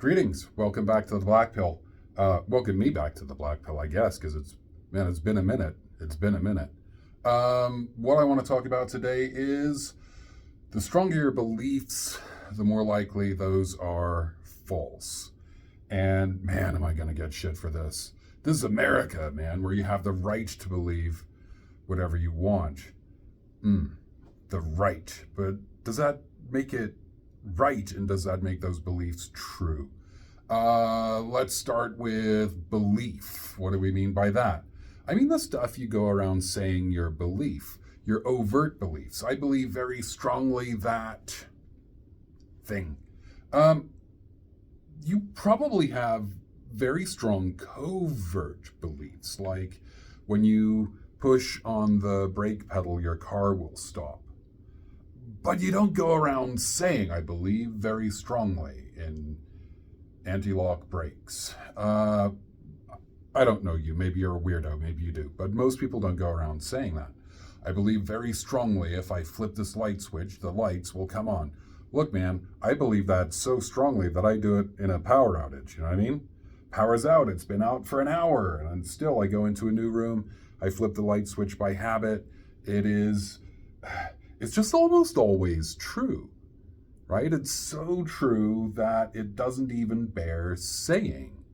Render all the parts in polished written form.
Greetings. Welcome back to the Black Pill. Welcome me back to the Black Pill, I guess, because it's been a minute. It's been a minute. What I want to talk about today is the stronger your beliefs, the more likely those are false. And man, am I going to get shit for this. This is America, man, where you have the right to believe whatever you want. The right. But does that make it right, and does that make those beliefs true? Let's start with belief. What do we mean by that? I mean the stuff you go around saying your belief, your overt beliefs. I believe very strongly that thing. You probably have very strong covert beliefs, like when you push on the brake pedal, your car will stop. But you don't go around saying, I believe very strongly in anti-lock brakes. I don't know you. Maybe you're a weirdo. Maybe you do. But most people don't go around saying that. I believe very strongly if I flip this light switch, the lights will come on. Look, man, I believe that so strongly that I do it in a power outage. You know what I mean? Power's out. It's been out for an hour. And still I go into a new room. I flip the light switch by habit. It's just almost always true, right? It's so true that it doesn't even bear saying.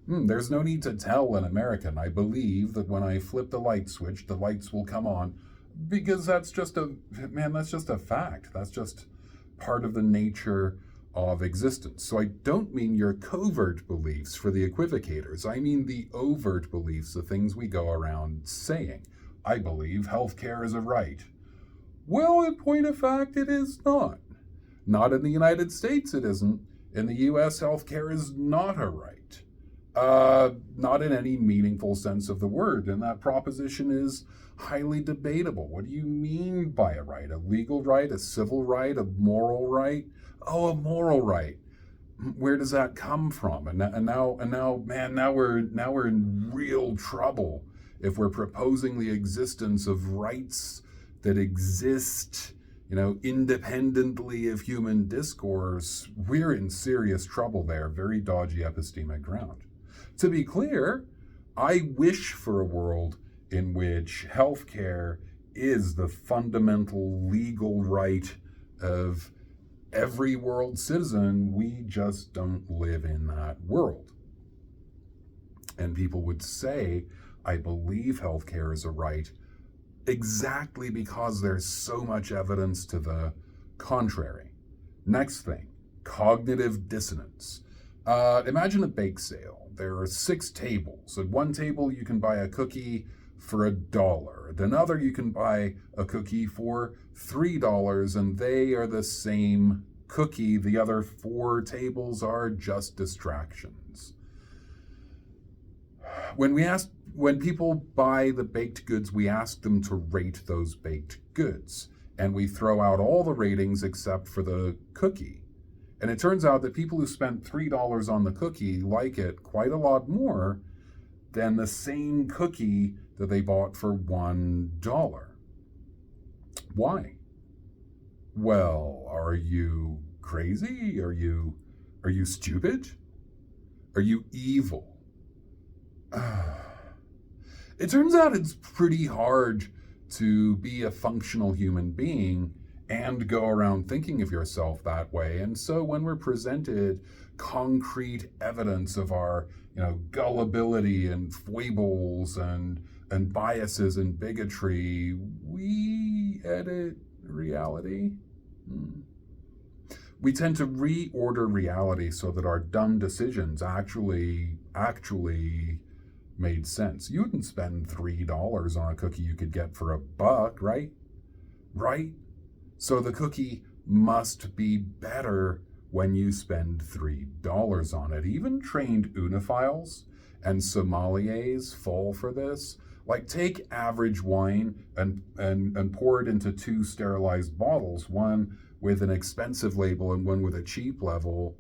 There's no need to tell an American, I believe that when I flip the light switch, the lights will come on, because that's just a fact. That's just part of the nature of existence. So I don't mean your covert beliefs for the equivocators. I mean the overt beliefs, the things we go around saying. I believe healthcare is a right. Well, in point of fact, it is not. Not in the United States, it isn't. In the US, healthcare is not a right. Not in any meaningful sense of the word, and that proposition is highly debatable. What do you mean by a right? A legal right, a civil right, a moral right? Oh, a moral right. Where does that come from? And now, man, now we're in real trouble if we're proposing the existence of rights that exist, independently of human discourse. We're in serious trouble there, very dodgy epistemic ground. To be clear, I wish for a world in which healthcare is the fundamental legal right of every world citizen. We just don't live in that world. And people would say, I believe healthcare is a right, exactly because there's so much evidence to the contrary. Next thing, cognitive dissonance. Imagine a bake sale. There are 6 tables. At one table, you can buy a cookie for $1. At another, you can buy a cookie for $3, and they are the same cookie. The other 4 tables are just distractions. When people buy the baked goods, we ask them to rate those baked goods. And we throw out all the ratings except for the cookie. And it turns out that people who spent $3 on the cookie like it quite a lot more than the same cookie that they bought for $1. Why? Well, are you crazy? Are you stupid? Are you evil? It turns out it's pretty hard to be a functional human being and go around thinking of yourself that way. And so when we're presented concrete evidence of our, gullibility and foibles and biases and bigotry, we edit reality. We tend to reorder reality so that our dumb decisions actually made sense. You wouldn't spend $3 on a cookie you could get for $1, right? Right? So the cookie must be better when you spend $3 on it. Even trained uniphiles and sommeliers fall for this. Like, take average wine and pour it into 2 sterilized bottles, one with an expensive label and one with a cheap label,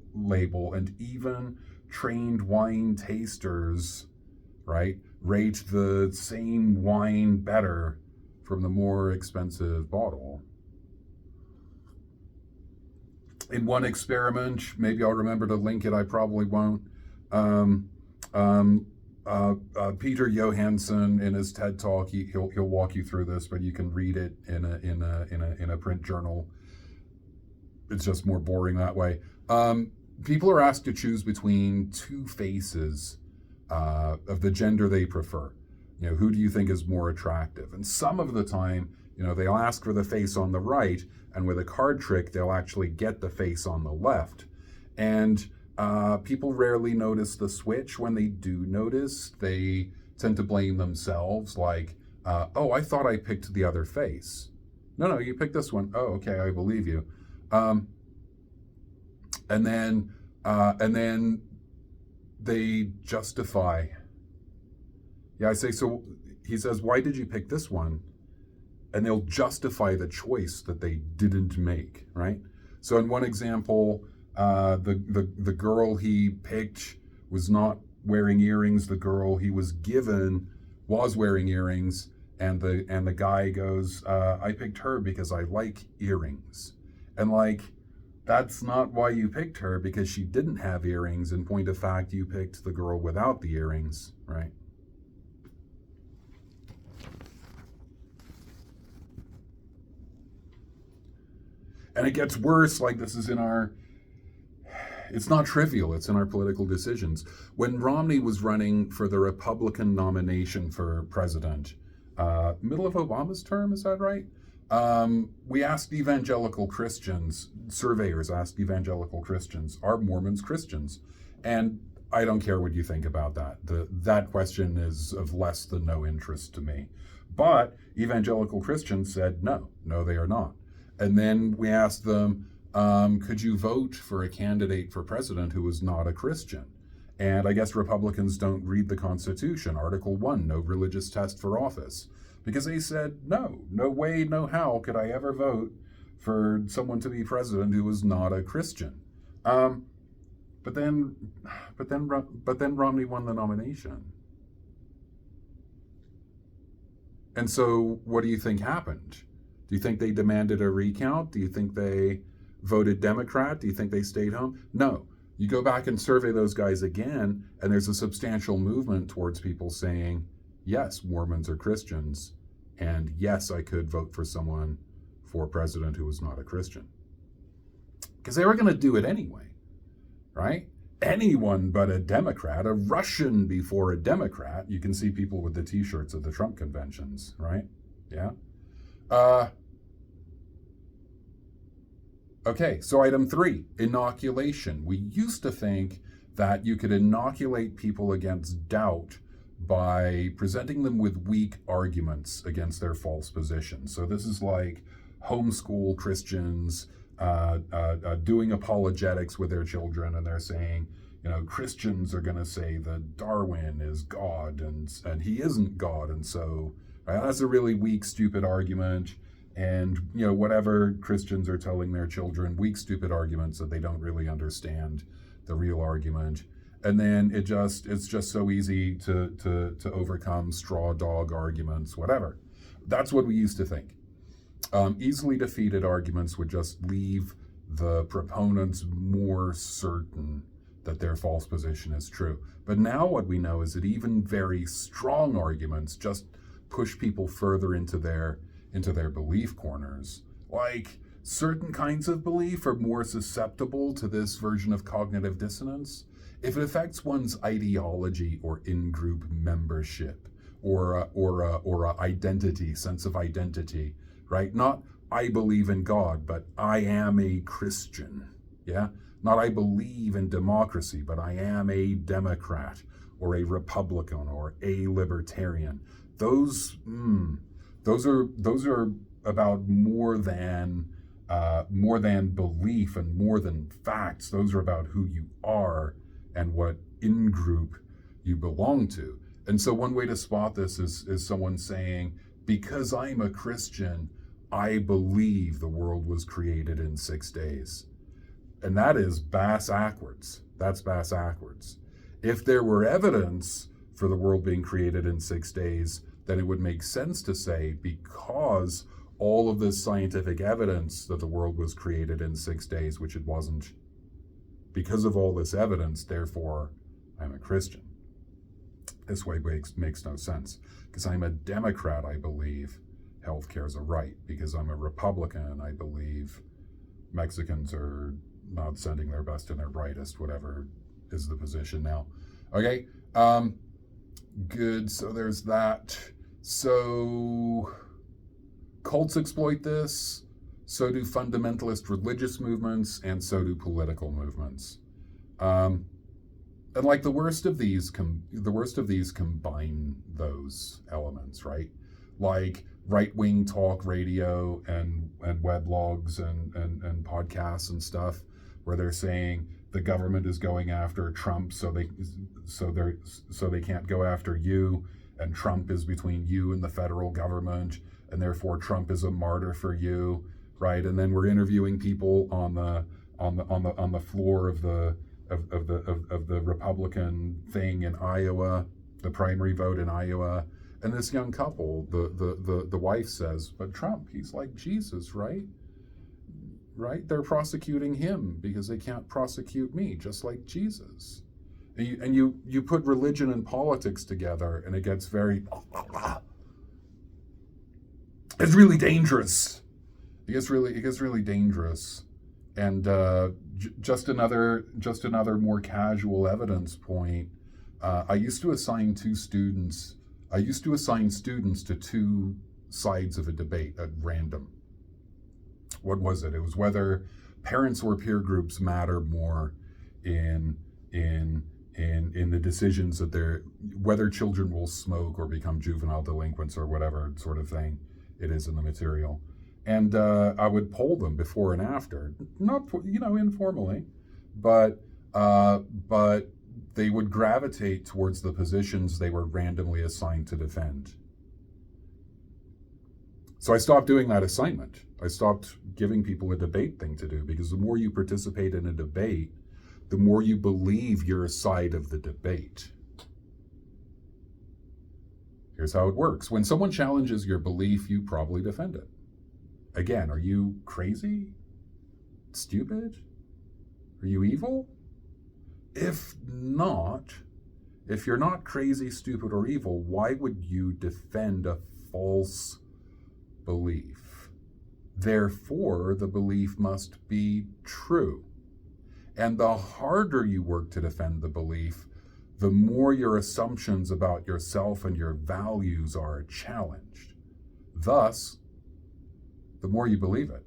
and even trained wine tasters, right, rate the same wine better from the more expensive bottle. in one experiment, maybe I'll remember to link it, I probably won't. Um, um, Peter Johansson in his TED talk, he'll walk you through this, but you can read it in a print journal. It's just more boring that way. People are asked to choose between two faces of the gender they prefer. You know, who do you think is more attractive? And some of the time, you know, they'll ask for the face on the right, and with a card trick, they'll actually get the face on the left. And people rarely notice the switch. When they do notice, they tend to blame themselves, like, oh, I thought I picked the other face. No, you picked this one. Oh, okay, I believe you. And then they justify. Yeah, I say, so he says, why did you pick this one? And they'll justify the choice that they didn't make, right? So in one example, the girl he picked was not wearing earrings. The girl he was given was wearing earrings, and the guy goes, I picked her because I like earrings. And like, that's not why you picked her, because she didn't have earrings. In point of fact, you picked the girl without the earrings, right? And it gets worse, like this is in our, it's not trivial, it's in our political decisions. When Romney was running for the Republican nomination for president, middle of Obama's term, is that right? We asked evangelical Christians, surveyors asked evangelical Christians, are Mormons Christians? And I don't care what you think about that. That question is of less than no interest to me. But evangelical Christians said, no, they are not. And then we asked them, could you vote for a candidate for president who is not a Christian? And I guess Republicans don't read the Constitution. Article 1, no religious test for office. Because they said, no way, no how could I ever vote for someone to be president who is not a Christian. But then Romney won the nomination. And so what do you think happened? Do you think they demanded a recount? Do you think they voted Democrat? Do you think they stayed home? No. You go back and survey those guys again, and there's a substantial movement towards people saying, yes, Mormons are Christians, and yes, I could vote for someone for president who was not a Christian. Because they were going to do it anyway, right? Anyone but a Democrat, a Russian before a Democrat. You can see people with the t-shirts at the Trump conventions, right? Yeah. Okay, so item 3, inoculation. We used to think that you could inoculate people against doubt by presenting them with weak arguments against their false positions. So this is like homeschool Christians doing apologetics with their children, and they're saying, you know, Christians are going to say that Darwin is God and he isn't God, and so that's a really weak, stupid argument. And, you know, whatever Christians are telling their children, weak, stupid arguments that they don't really understand the real argument. And then it's just so easy to overcome straw dog arguments, whatever. That's what we used to think. Easily defeated arguments would just leave the proponents more certain that their false position is true. But now what we know is that even very strong arguments just push people further into their belief corners. Like, certain kinds of belief are more susceptible to this version of cognitive dissonance if it affects one's ideology or in-group membership or identity, sense of identity, right? Not I believe in God, but I am a Christian, yeah? Not I believe in democracy, but I am a Democrat or a Republican or a Libertarian. Those are about more than belief and more than facts. Those are about who you are and what in-group you belong to. And so one way to spot this is someone saying, because I'm a Christian, I believe the world was created in 6 days. And that is bass-ackwards. That's bass-ackwards. If there were evidence for the world being created in 6 days, then it would make sense to say, because all of this scientific evidence that the world was created in 6 days, which it wasn't. Because of all this evidence, therefore, I'm a Christian. This way makes no sense. Because I'm a Democrat, I believe healthcare is a right. Because I'm a Republican, I believe Mexicans are not sending their best and their brightest, whatever is the position now. Okay, good, so there's that. So cults exploit this, so do fundamentalist religious movements, and so do political movements. And like the worst of these combine those elements, right? Like right-wing talk radio and weblogs and podcasts and stuff, where they're saying the government is going after Trump so they can't go after you, and Trump is between you and the federal government, and therefore Trump is a martyr for you, right? And then we're interviewing people on the floor of the Republican thing in Iowa, the primary vote in Iowa, and this young couple, the wife says, but Trump, he's like Jesus, right? Right? They're prosecuting him because they can't prosecute me, just like Jesus. And you put religion and politics together, and it gets it's really dangerous. It gets really dangerous. And just another more casual evidence point. I used to assign students to two sides of a debate at random. What was it? It was whether parents or peer groups matter more in the decisions that whether children will smoke or become juvenile delinquents or whatever sort of thing it is in the material. And I would poll them before and after, not informally, but they would gravitate towards the positions they were randomly assigned to defend. So I stopped doing that assignment. I stopped giving people a debate thing to do, because the more you participate in a debate, the more you believe your side of the debate. Here's how it works. When someone challenges your belief, you probably defend it. Again, are you crazy? Stupid? Are you evil? If not, if you're not crazy, stupid, or evil, why would you defend a false belief? Therefore, the belief must be true. And the harder you work to defend the belief, the more your assumptions about yourself and your values are challenged. Thus, the more you believe it.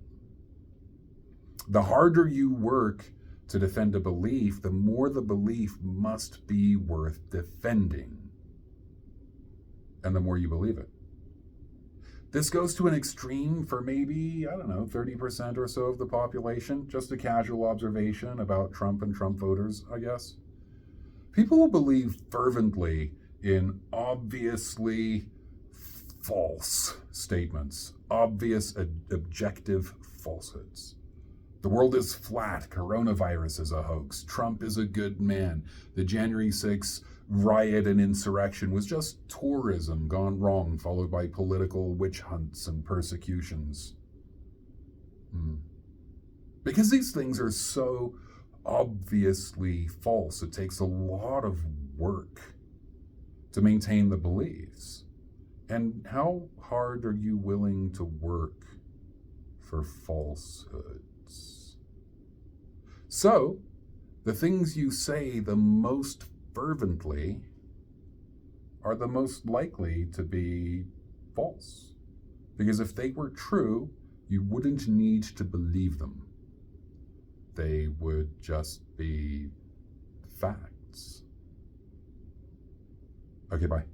The harder you work to defend a belief, the more the belief must be worth defending. And the more you believe it. This goes to an extreme for maybe, 30% or so of the population. Just a casual observation about Trump and Trump voters, I guess. People who believe fervently in obviously false statements, obvious objective falsehoods. The world is flat. Coronavirus is a hoax. Trump is a good man. The January 6th riot and insurrection was just tourism gone wrong, followed by political witch hunts and persecutions. Because these things are so obviously false, it takes a lot of work to maintain the beliefs. And how hard are you willing to work for falsehoods? So, the things you say the most fervently are the most likely to be false. Because if they were true, you wouldn't need to believe them. They would just be facts. Okay, bye.